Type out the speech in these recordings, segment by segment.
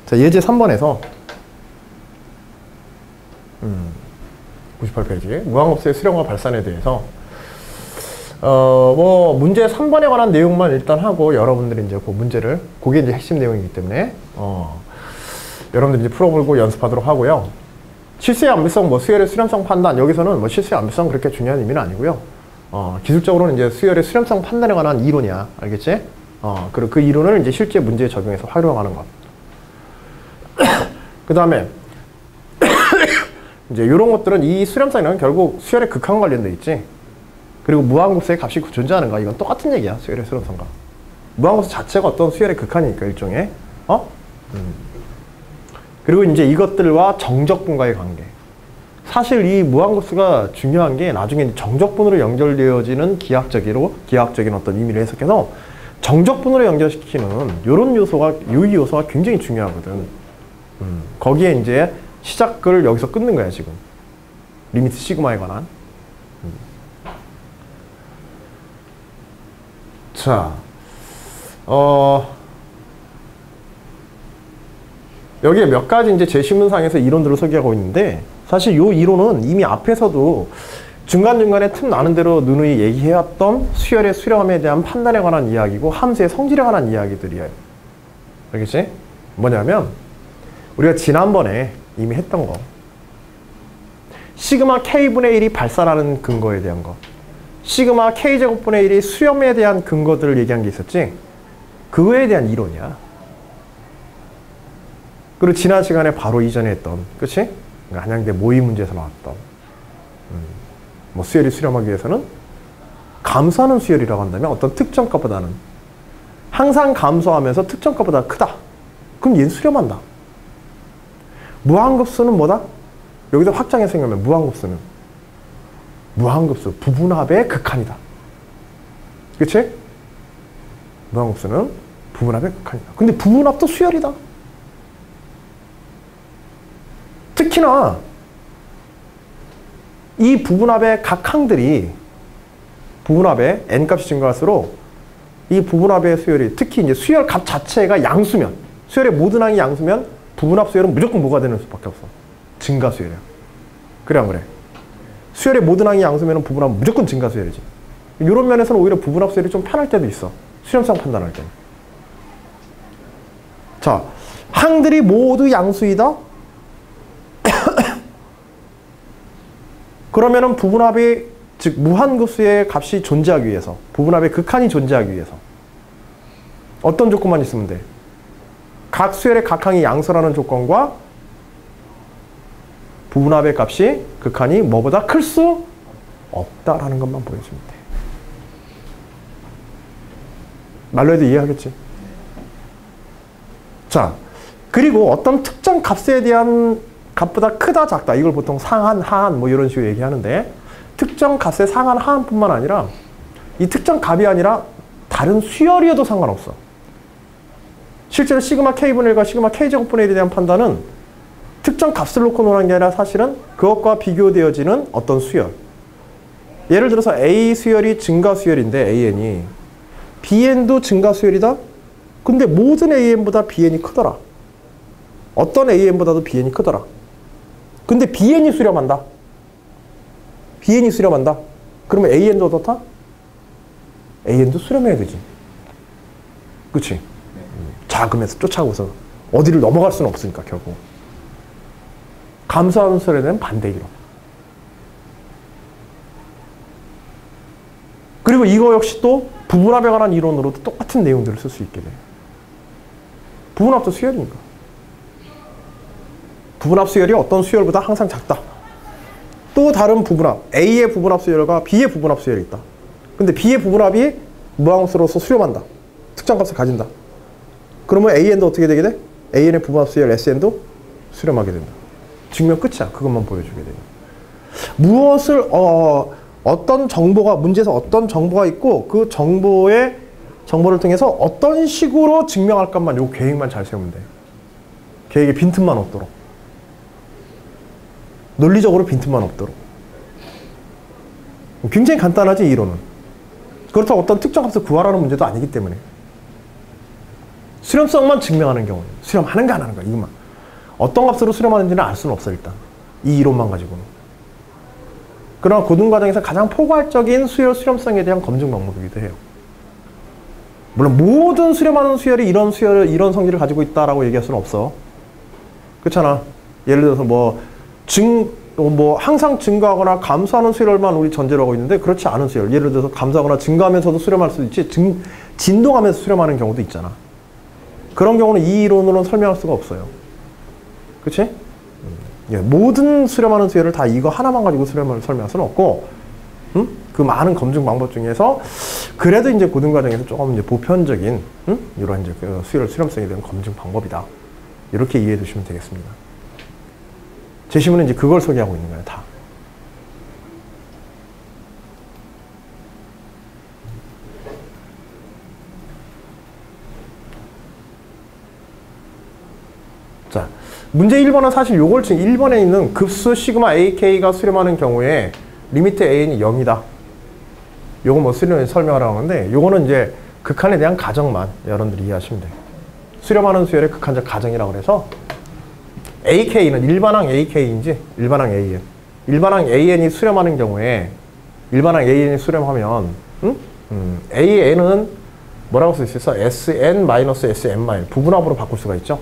자, 예제 3번에서 98페이지 무한급수의 수렴과 발산에 대해서 뭐 문제 3번에 관한 내용만 일단 하고 여러분들이 이제 그 문제를 그게 이제 핵심 내용이기 때문에 여러분들이 이제 풀어보고 연습하도록 하고요. 실수의 암비성, 뭐 수열의 수렴성 판단, 여기서는 뭐 실수의 암비성 그렇게 중요한 의미는 아니고요. 기술적으로는 이제 수열의 수렴성 판단에 관한 이론이야. 알겠지? 그리고 그 이론을 이제 실제 문제에 적용해서 활용하는 것. 그 다음에 이제 이런 것들은 이 수렴성이랑 결국 수열의 극한 관련돼 있지. 그리고 무한급수의 값이 존재하는가, 이건 똑같은 얘기야. 수열의 수렴성과 무한급수 자체가 어떤 수열의 극한이니까 일종의 그리고 이제 이것들과 정적분과의 관계. 사실 이 무한급수가 중요한 게 나중에 정적분으로 연결되어지는 기하학적인 어떤 의미를 해석해서 정적분으로 연결시키는 이런 요소가, 이 요소가 굉장히 중요하거든. 거기에 이제 시작을 여기서 끊는 거야, 지금. 리미트 시그마에 관한. 자, 여기에 몇 가지 이제 제시문상에서 이론들을 소개하고 있는데, 사실 이 이론은 이미 앞에서도 중간중간에 틈 나는 대로 누누이 얘기해왔던 수열의 수렴에 대한 판단에 관한 이야기고 함수의 성질에 관한 이야기들이에요. 알겠지? 뭐냐면 우리가 지난번에 이미 했던 거, 시그마 K분의 1이 발산하는 근거에 대한 거, 시그마 K제곱분의 1이 수렴에 대한 근거들을 얘기한 게 있었지? 그거에 대한 이론이야. 그리고 지난 시간에 바로 이전에 했던, 그치? 그러니까 한양대 모의 문제에서 나왔던 뭐 수열이 수렴하기 위해서는 감소하는 수열이라고 한다면 어떤 특정 값보다는 항상 감소하면서 특정 값보다 크다. 그럼 얘는 수렴한다. 무한급수는 뭐다? 여기서 확장해서 생각하면 무한급수 부분합의 극한이다. 그치? 무한급수는 부분합의 극한이다. 근데 부분합도 수열이다. 특히나 이 부분합의 각 항들이 부분합의 n값이 증가할수록 이 부분합의 수열이, 특히 이제 수열 값 자체가 양수면, 수열의 모든 항이 양수면 부분합 수열은 무조건 뭐가 되는 수밖에 없어? 증가 수열이야. 그래 안 그래? 수열의 모든 항이 양수면 부분합은 무조건 증가 수열이지. 이런 면에서는 오히려 부분합 수열이 좀 편할 때도 있어. 수렴성 판단할 때. 자, 항들이 모두 양수이다? 그러면은 부분합이, 즉 무한급수의 값이 존재하기 위해서, 부분합의 극한이 존재하기 위해서 어떤 조건만 있으면 돼? 각 수열의 각 항이 양수라는 조건과 부분합의 값이, 극한이 뭐보다 클 수 없다라는 것만 보여주면 돼. 말로 해도 이해하겠지? 자, 그리고 어떤 특정 값에 대한 값보다 크다 작다, 이걸 보통 상한, 하한 뭐 이런 식으로 얘기하는데, 특정 값의 상한, 하한뿐만 아니라 이 특정 값이 아니라 다른 수열이어도 상관없어. 실제로 시그마 K분의 1과 시그마 K제곱분의 1에 대한 판단은 특정 값을 놓고 논한 게 아니라 사실은 그것과 비교되어지는 어떤 수열. 예를 들어서 A 수열이 증가 수열인데 AN이, BN도 증가 수열이다? 근데 모든 AN보다 BN이 크더라. 어떤 AN보다도 BN이 크더라. 근데 BN이 수렴한다. BN이 수렴한다. 그러면 AN도 어떻다? AN도 수렴해야 되지. 그치? 자금에서 쫓아오고서 어디를 넘어갈 수는 없으니까 결국. 감소하는 수열에 대한 반대 이론. 그리고 이거 역시 또 부분합에 관한 이론으로도 똑같은 내용들을 쓸 수 있게 돼. 부분합도 수열이니까. 부분합 수열이 어떤 수열보다 항상 작다. 또 다른 부분합, A의 부분합 수열과 B의 부분합 수열이 있다. 근데 B의 부분합이 무한급수로서 수렴한다. 특정 값을 가진다. 그러면 AN도 어떻게 되게 돼? AN의 부분합 수열 SN도 수렴하게 된다. 증명 끝이야. 그것만 보여주게 돼요. 무엇을 어떤 정보가, 문제에서 어떤 정보가 있고 그 정보를 통해서 어떤 식으로 증명할 것만, 요 계획만 잘 세우면 돼. 계획에 빈틈만 없도록. 논리적으로 빈틈만 없도록. 굉장히 간단하지, 이 이론은. 그렇다고 어떤 특정 값을 구하라는 문제도 아니기 때문에. 수렴성만 증명하는 경우는 수렴하는가 안 하는가 이것만. 어떤 값으로 수렴하는지는 알 수는 없어 일단. 이 이론만 가지고는. 그러나 고등과정에서 가장 포괄적인 수열 수렴성에 대한 검증 방법이기도 해요. 물론 모든 수렴하는 수열이 이런 성질을 가지고 있다라고 얘기할 수는 없어. 그렇잖아. 예를 들어서 항상 증가하거나 감소하는 수열만 우리 전제로 하고 있는데 그렇지 않은 수열. 예를 들어서 감소하거나 증가하면서도 수렴할 수도 있지. 진동하면서 수렴하는 경우도 있잖아. 그런 경우는 이 이론으로는 설명할 수가 없어요. 그렇지? 예, 모든 수렴하는 수열을 다 이거 하나만 가지고 설명할 수는 없고, 그 많은 검증 방법 중에서 그래도 이제 고등과정에서 조금 이제 보편적인 이런 이제 그 수렴성에 대한 검증 방법이다. 이렇게 이해해 주시면 되겠습니다. 제 시문은 이제 그걸 소개하고 있는 거예요, 다. 자, 문제 1번은 사실 요걸 지금 1번에 있는 급수 시그마 AK가 수렴하는 경우에 리미트 A는 0이다. 요거 뭐 설명하라는 건데, 요거는 이제 극한에 대한 가정만 여러분들이 이해하시면 돼요. 수렴하는 수열의 극한적 가정이라고 그래서 AK는 일반항 AK인지 일반항 AN. 일반항 AN이 수렴하는 경우에 일반항 AN이 수렴하면 AN은 뭐라고 쓸 수 있어? SN-SN- 부분합으로 바꿀 수가 있죠.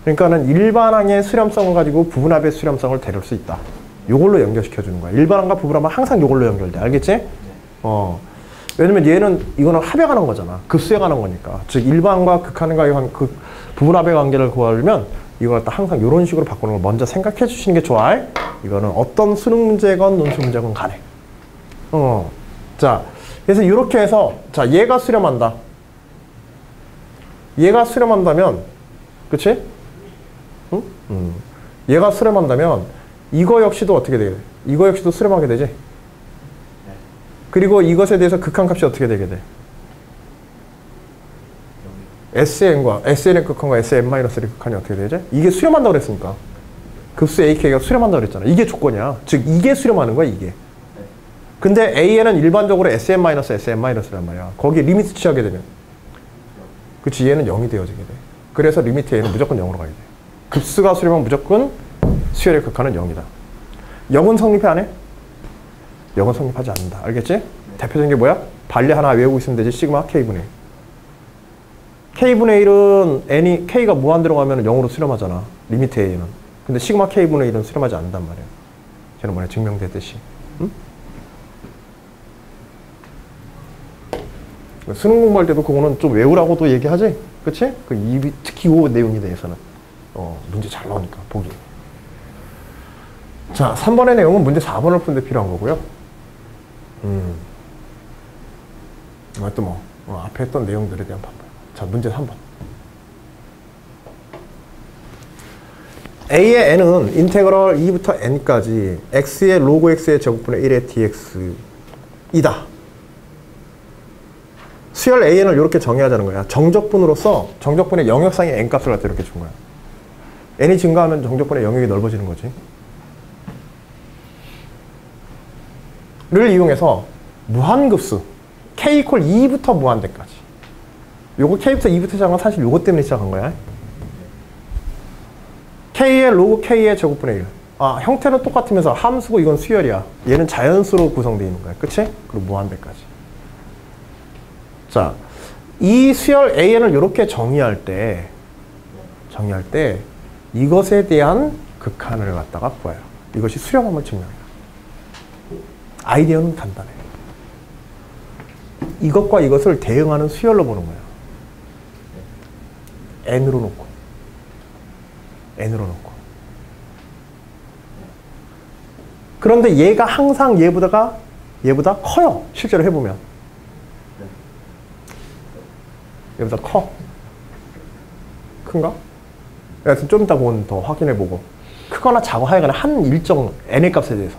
그러니까는 일반항의 수렴성을 가지고 부분합의 수렴성을 데릴 수 있다. 요걸로 연결시켜 주는 거야. 일반항과 부분합은 항상 요걸로 연결돼. 알겠지? 왜냐면 얘는 이거는 합에 관한 거잖아. 급수에 관한 거니까. 즉 일반항과 극한과의 부분합의 관계를 구하려면 이걸 항상 이런 식으로 바꾸는 걸 먼저 생각해 주시는 게 좋아. 이거는 어떤 수능 문제건 논술 문제건 간에. 자, 그래서 이렇게 해서 자 얘가 수렴한다. 얘가 수렴한다면, 그치? 얘가 수렴한다면 이거 역시도 어떻게 되게 돼? 이거 역시도 수렴하게 되지? 그리고 이것에 대해서 극한값이 어떻게 되게 돼? SN의 극한과 SN-의 극한이 어떻게 되지? 이게 수렴한다고 그랬으니까. 급수 AK가 수렴한다고 그랬잖아. 이게 조건이야. 즉 이게 수렴하는 거야, 이게. 근데 AN은 일반적으로 SN-SN-란 말이야. 거기 리미트 취하게 되면. 그치, 얘는 0이 되어지게 돼. 그래서 리미트 A는 무조건 0으로 가야 돼. 급수가 수렴하면 무조건 수열의 극한은 0이다. 0은 성립해 안 해? 0은 성립하지 않는다. 알겠지? 대표적인 게 뭐야? 반리 하나 외우고 있으면 되지. 시그마 K분의 1. K분의 1은 K가 무한 들어가면 0으로 수렴하잖아. 리미트 A는. 근데 시그마 K분의 1은 수렴하지 않는단 말이야. 지난번에 증명됐듯이. 응? 수능 공부할 때도 그거는 좀 외우라고도 얘기하지? 그치? 특히 이 내용에 대해서는. 문제 잘 나오니까, 보기. 자, 3번의 내용은 문제 4번을 푸는데 필요한 거고요. 이것도 앞에 했던 내용들에 대한 반복. 자, 문제 3번. A의 n은 인테그럴 2부터 n까지 x의 로그 x의 제곱분의 1의 dx이다. 수열 AN을 이렇게 정의하자는 거야. 정적분으로서 정적분의 영역상의 n값을 갖다 이렇게 준 거야. n이 증가하면 정적분의 영역이 넓어지는 거지. 를 이용해서 무한급수 k 이퀄 2부터 무한대까지. 요거 k부터 2부터 시작한 건 사실 요거 때문에 시작한 거야. k의 로그 k의 제곱분의 1. 형태는 똑같으면서 함수고 이건 수열이야. 얘는 자연수로 구성되어 있는 거야. 그치? 그리고 무한대까지. 자, 이 수열 AN을 이렇게 정의할 때 이것에 대한 극한을 갖다가 구해요. 이것이 수렴함을 증명해요. 아이디어는 간단해. 이것과 이것을 대응하는 수열로 보는 거예요. n으로 놓고. 그런데 얘가 항상 얘보다 커요. 실제로 해보면. 얘보다 커. 큰가? 여하튼 좀 이따 보면 더 확인해보고. 크거나 작아 하여간 한 일정 n의 값에 대해서.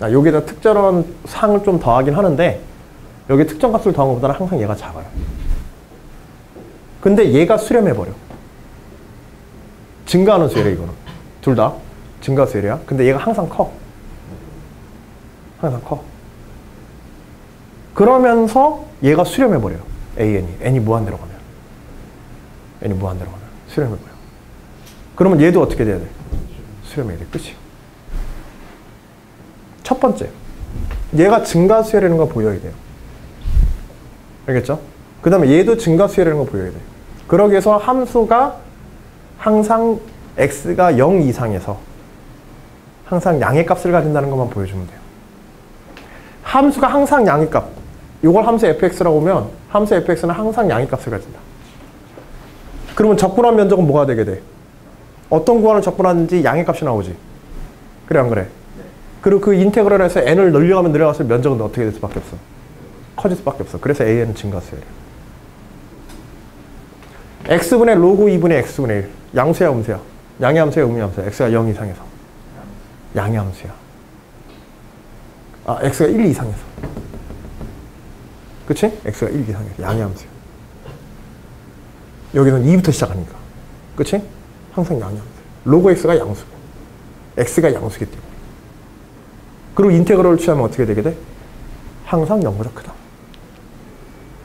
여기다 특정한 상을 좀 더하긴 하는데 여기 특정 값을 더한 것보다는 항상 얘가 작아요. 근데 얘가 수렴해버려. 증가하는 수열이야, 이거는. 둘 다 증가 수열이야. 근데 얘가 항상 커. 그러면서 얘가 수렴해버려요. n이 무한대로 가면. n이 무한대로 가면 수렴해버려요. 그러면 얘도 어떻게 돼야 돼? 수렴해야 돼. 끝이에요. 첫 번째. 얘가 증가수열이라는 거 보여야 돼요. 알겠죠? 그 다음에 얘도 증가수열이라는 거 보여야 돼요. 그러기 위해서 함수가 항상 x가 0 이상에서 항상 양의 값을 가진다는 것만 보여주면 돼요. 함수가 항상 양의 값. 이걸 함수 fx라고 하면 함수 fx는 항상 양의 값을 가진다. 그러면 적분한 면적은 뭐가 되게 돼? 어떤 구간을 적분하는지 양의 값이 나오지. 그래 안 그래? 그리고 그 인테그럴에서 n을 늘려가면 늘려갈수록 면적은 어떻게 될 수밖에 없어? 커질 수밖에 없어. 그래서 an은 증가수열이야. x분의 로그 2분의 x분의 1. 양수야 음수야? 양의 함수야 음의 함수야? x가 0 이상에서. 양의 함수야. 아, x가 1 이상에서. 그치? x가 1 이상에서. 양의 함수야. 여기는 2부터 시작하니까. 그치? 항상 양의 함수야. 로그 x가 양수고 x가 양수기 때문에. 그리고 인테그럴을 취하면 어떻게 되게 돼? 항상 0보다 크다.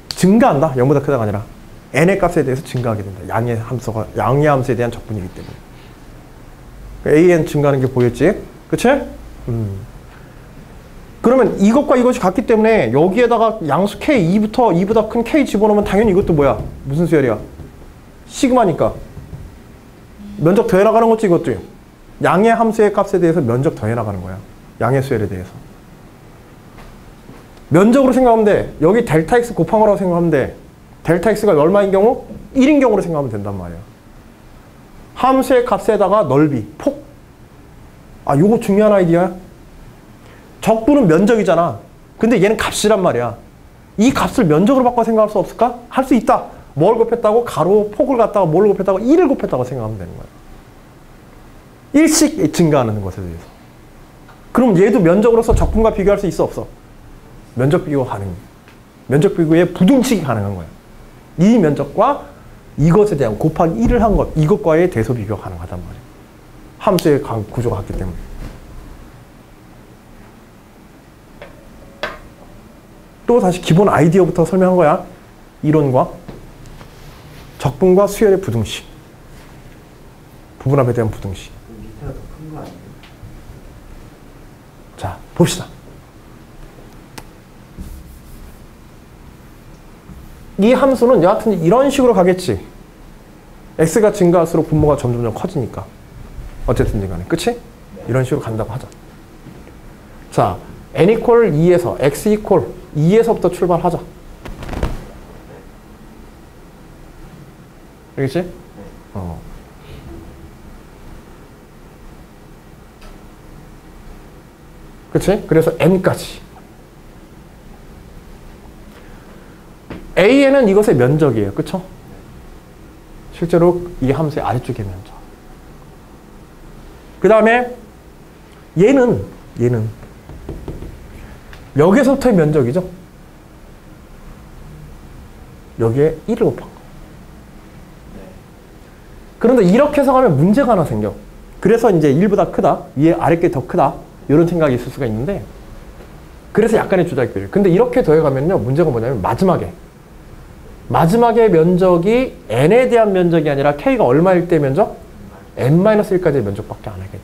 증가한다. 0보다 크다가 아니라 n의 값에 대해서 증가하게 된다. 양의 함수에 대한 적분이기 때문에. an 증가하는 게 보였지? 그치? 그러면 이것과 이것이 같기 때문에 여기에다가 양수 k, 2보다 큰 k 집어넣으면 당연히 이것도 뭐야? 무슨 수열이야? 시그마니까. 면적 더해 나가는 거지 이것도. 양의 함수의 값에 대해서 면적 더해 나가는 거야. 양의 수열에 대해서. 면적으로 생각하면 돼. 여기 델타 x 곱한 거라고 생각하면 돼. 델타 x가 얼마인 경우? 1인 경우로 생각하면 된단 말이야. 함수의 값에다가 넓이, 폭. 아, 요거 중요한 아이디어야. 적분은 면적이잖아. 근데 얘는 값이란 말이야. 이 값을 면적으로 바꿔 생각할 수 없을까? 할 수 있다. 뭘 곱했다고? 가로, 폭을 갖다가 뭘 곱했다고? 1을 곱했다고 생각하면 되는 거야. 1씩 증가하는 것에 대해서. 그럼 얘도 면적으로서 적분과 비교할 수 있어 없어? 면적 비교가 가능해. 면적 비교에 부등식이 가능한 거야. 이 면적과 이것에 대한 곱하기 1을 한 것, 이것과의 대소 비교가 가능하단 말이야. 함수의 구조가 같기 때문에. 또 다시 기본 아이디어부터 설명한 거야. 이론과 적분과 수열의 부등식. 부분합에 대한 부등식. 밑에가 더 큰 거 아니에요? 자, 봅시다. 이 함수는 여하튼 이런 식으로 가겠지. x가 증가할수록 분모가 점점 커지니까. 어쨌든 간에. 그치? 이런 식으로 간다고 하자. 자, n equal 2에서 x equal 2에서부터 출발하자. 알겠지? 그치? 그래서 n까지. an은 이것의 면적이에요. 그쵸? 실제로 이 함수의 아래쪽의 면적. 그 다음에 얘는 여기서부터의 면적이죠. 여기에 1을 곱한 거. 그런데 이렇게 해석하면 문제가 하나 생겨. 그래서 이제 1보다 크다, 위에 아랫게 더 크다, 이런 생각이 있을 수가 있는데, 그래서 약간의 주작비율. 근데 이렇게 더해가면요, 문제가 뭐냐면 마지막에 면적이 n에 대한 면적이 아니라 k가 얼마일 때 면적? n-1까지의 면적밖에 안 하게 돼.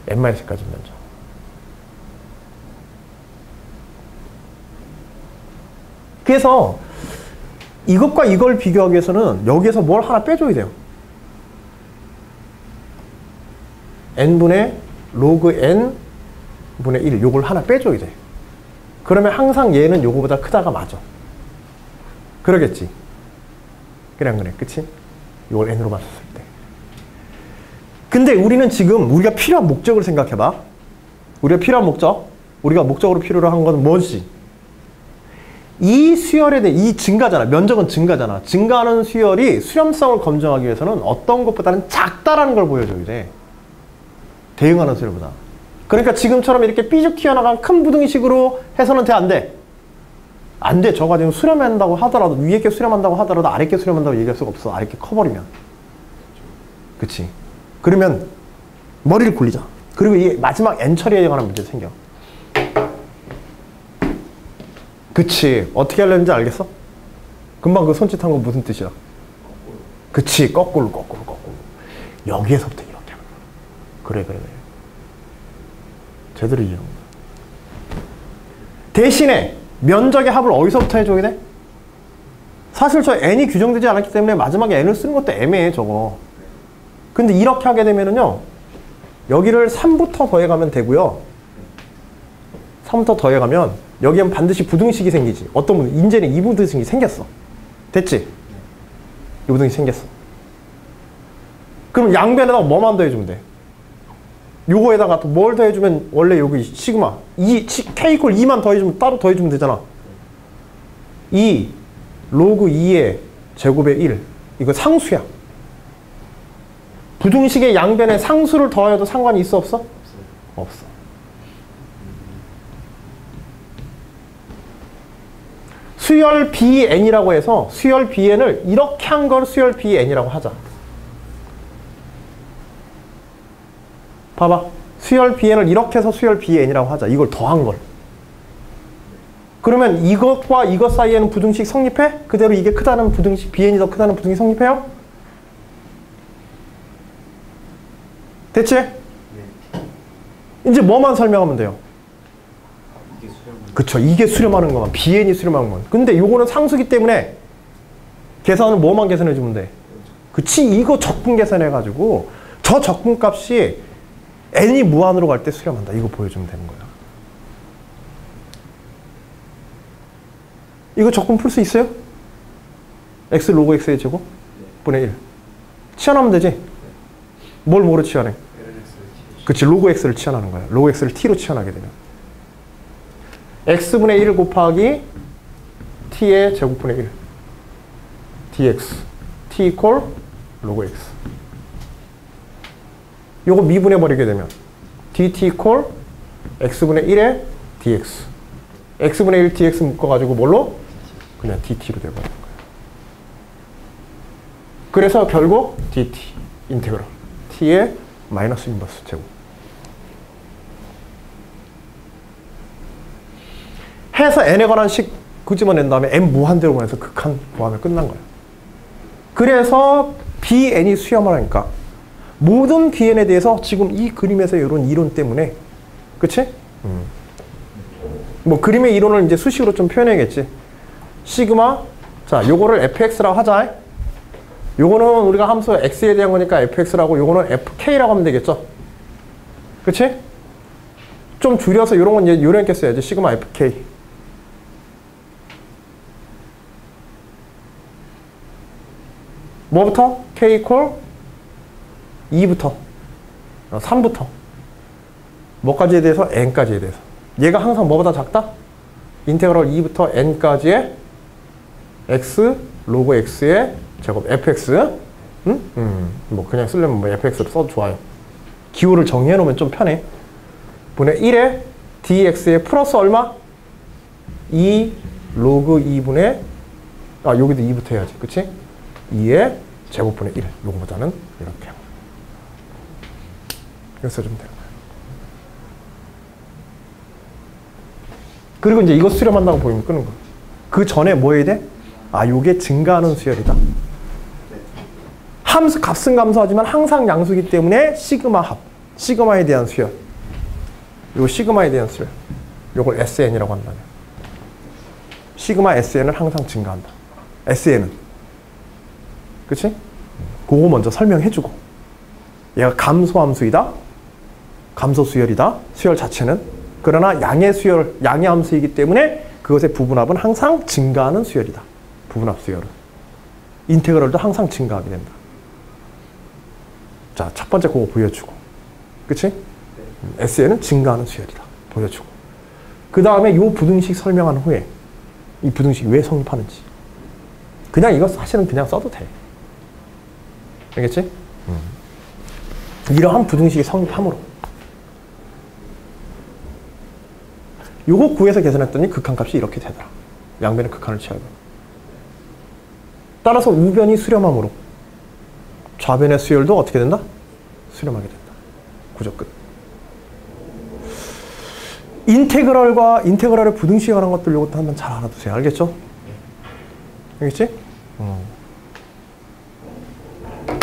n-1까지 면적. 그래서 이것과 이걸 비교하기 위해서는 여기에서 뭘 하나 빼줘야 돼요. n분의 로그 n분의 1, 요걸 하나 빼줘야 돼. 그러면 항상 얘는 요거보다 크다가 맞아. 그러겠지. 그래 안 그래? 그치? 요걸 n으로 맞췄을 때. 근데 우리는 지금 우리가 필요한 목적을 생각해봐. 우리가 필요한 목적, 우리가 목적으로 필요로 한 건 뭐지? 이 수열에 대해, 이 증가잖아. 면적은 증가잖아. 증가하는 수열이 수렴성을 검증하기 위해서는 어떤 것보다는 작다라는 걸 보여줘야 돼. 대응하는 수열보다. 그러니까 지금처럼 이렇게 삐죽 튀어나간 큰 부등식으로 해서는 돼, 안 돼? 안 돼. 저가 지금 수렴한다고 하더라도, 위에 게 수렴한다고 하더라도 아래 게 수렴한다고 얘기할 수가 없어. 아래 게 커버리면. 그치? 그러면 머리를 굴리자. 그리고 이 마지막 n 처리에 관한 문제 생겨. 그치. 어떻게 하려는지 알겠어? 금방 그 손짓한 거 무슨 뜻이야? 그치. 거꾸로. 여기에서부터 이렇게 하는 거야. 그래. 제대로 이해한 거야. 대신에 면적의 합을 어디서부터 해줘야 돼? 사실 저 n이 규정되지 않았기 때문에 마지막에 n을 쓰는 것도 애매해 저거. 근데 이렇게 하게 되면은요, 여기를 3부터 더해가면 되고요. 3부터 더해가면 여기엔 반드시 부등식이 생기지. 어떤 분은 인제는 이 부등식이 생겼어. 됐지? 이 부등식이 생겼어. 그럼 양변에다가 뭐만 더해주면 돼? 요거에다가 또 뭘 더해주면 원래 여기 시그마 k 이퀄 2만 더해주면 따로 더해주면 되잖아. 2 로그 2의 제곱의 1. 이거 상수야. 부등식의 양변에 상수를 더해도 상관이 있어 없어? 없어. 수열 bn이라고 해서 수열 bn을 이렇게 한 걸 수열 bn이라고 하자. 봐봐. 수열 bn을 이렇게 해서 수열 bn이라고 하자. 이걸 더한 걸. 그러면 이것과 이것 사이에는 부등식 성립해? 그대로 이게 크다는 부등식, bn이 더 크다는 부등식 성립해요? 됐지? 네. 이제 뭐만 설명하면 돼요? 이게 그쵸. 이게 수렴하는 것만. bn이 수렴하는 건. 근데 요거는 상수기 때문에 계산을 뭐만 계산해주면 돼? 그치? 이거 적분 계산해가지고 저 적분값이 n이 무한으로 갈 때 수렴한다. 이거 보여주면 되는 거야. 이거 적분 풀 수 있어요? x 로그 x의 제곱? 분의 1. 치환하면 되지? 뭘 뭐로 치환해? 그치. 로그 x를 치환하는 거야. 로그 x를 t로 치환하게 되면. x분의 1 곱하기 t의 제곱분의 1. dx. t 이퀄 로그 x. 요거 미분해버리게 되면 dt 이퀄 x분의 1의 dx. x분의 1 dx 묶어가지고 뭘로? 그냥 dt로 돼버리는 거예요. 그래서 결국 dt 인테그럴 t의 마이너스 인버스 제곱 해서 n에 관한 식 끄집어낸 다음에 n 무한대로 보내서 극한 구하면 끝난 거예요. 그래서 bn이 수렴하니까 모든 bn에 대해서 지금 이 그림에서 이런 이론 때문에, 그치? 뭐 그림의 이론을 이제 수식으로 좀 표현해야겠지. 시그마, 자, 요거를 fx라고 하자. 요거는 우리가 함수 x에 대한 거니까 fx라고, 요거는 fk라고 하면 되겠죠. 그치? 좀 줄여서 요런 건 이제 요렇게 써야지. 시그마 fk. 뭐부터? k 이퀄 2부터 3부터 뭐까지에 대해서? n까지에 대해서. 얘가 항상 뭐보다 작다? 인테그럴 2부터 n까지의 x 로그 x의 제곱 fx. 뭐 그냥 쓰려면 뭐 fx로 써도 좋아요. 기호를 정의해 놓으면 좀 편해. 분의 1에 dx의 플러스 얼마? 2 로그 2분의 여기도 2부터 해야지. 그치? 2의 제곱분의 1. 요거보다는 이렇게 이거 써주면 되는 거야. 그리고 이제 이거 수렴한다고 보이면 끄는 거야. 그 전에 뭐 해야 돼? 요게 증가하는 수열이다. 함수 값은 감소하지만 항상 양수기 때문에 시그마 합. 시그마에 대한 수열. 요 시그마에 대한 수열. 요걸 SN이라고 한다면. 시그마 SN은 항상 증가한다. SN은. 그치? 그거 먼저 설명해주고. 얘가 감소함수이다. 감소 수열이다. 수열 자체는. 그러나 양의 수열, 양의 함수이기 때문에 그것의 부분합은 항상 증가하는 수열이다. 부분합 수열은. 인테그럴도 항상 증가하게 된다. 자, 첫 번째 그거 보여주고. 그치? SN은 증가하는 수열이다. 보여주고. 그 다음에 이 부등식 설명한 후에 이 부등식이 왜 성립하는지. 그냥 이거 사실은 그냥 써도 돼. 알겠지? 이러한 부등식이 성립함으로. 요거 구해서 계산했더니 극한값이 이렇게 되더라. 양변의 극한을 취하고. 따라서 우변이 수렴함으로 좌변의 수열도 어떻게 된다? 수렴하게 된다. 구조 끝. 인테그럴의 부등식에 관한 것들 이것도 한번 잘 알아두세요. 알겠죠? 알겠지?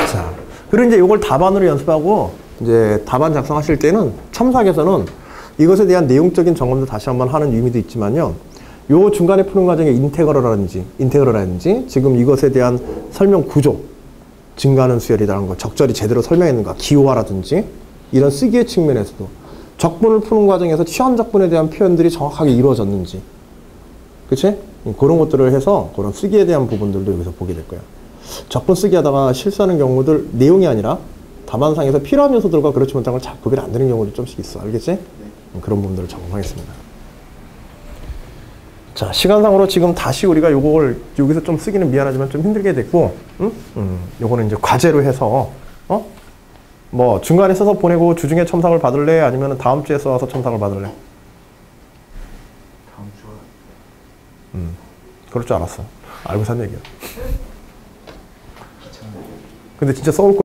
자, 그리고 이제 이걸 답안으로 연습하고 이제 답안 작성하실 때는 첨삭에서는 이것에 대한 내용적인 점검도 다시 한번 하는 의미도 있지만요. 요 중간에 푸는 과정에 인테그럴이라든지 지금 이것에 대한 설명 구조, 증가하는 수열이라는 거 적절히 제대로 설명했는가, 기호화라든지 이런 쓰기의 측면에서도 적분을 푸는 과정에서 취한 적분에 대한 표현들이 정확하게 이루어졌는지, 그치? 그런 것들을 해서 그런 쓰기에 대한 부분들도 여기서 보게 될 거예요. 적분 쓰기 하다가 실수하는 경우들, 내용이 아니라 답안상에서 필요한 요소들과 그렇지 못한 걸 잘 구별이 안 되는 경우도 좀씩 있어. 알겠지? 그런 부분들을 적용하겠습니다. 자, 시간상으로 지금 다시 우리가 요걸 여기서 좀 쓰기는 미안하지만 좀 힘들게 됐고, 요거는 이제 과제로 해서, 뭐 중간에 써서 보내고 주중에 첨삭을 받을래? 아니면 다음 주에 써서 첨삭을 받을래? 다음 주. 그럴 줄 알았어. 알고 산 얘기야. 근데 진짜 써올 거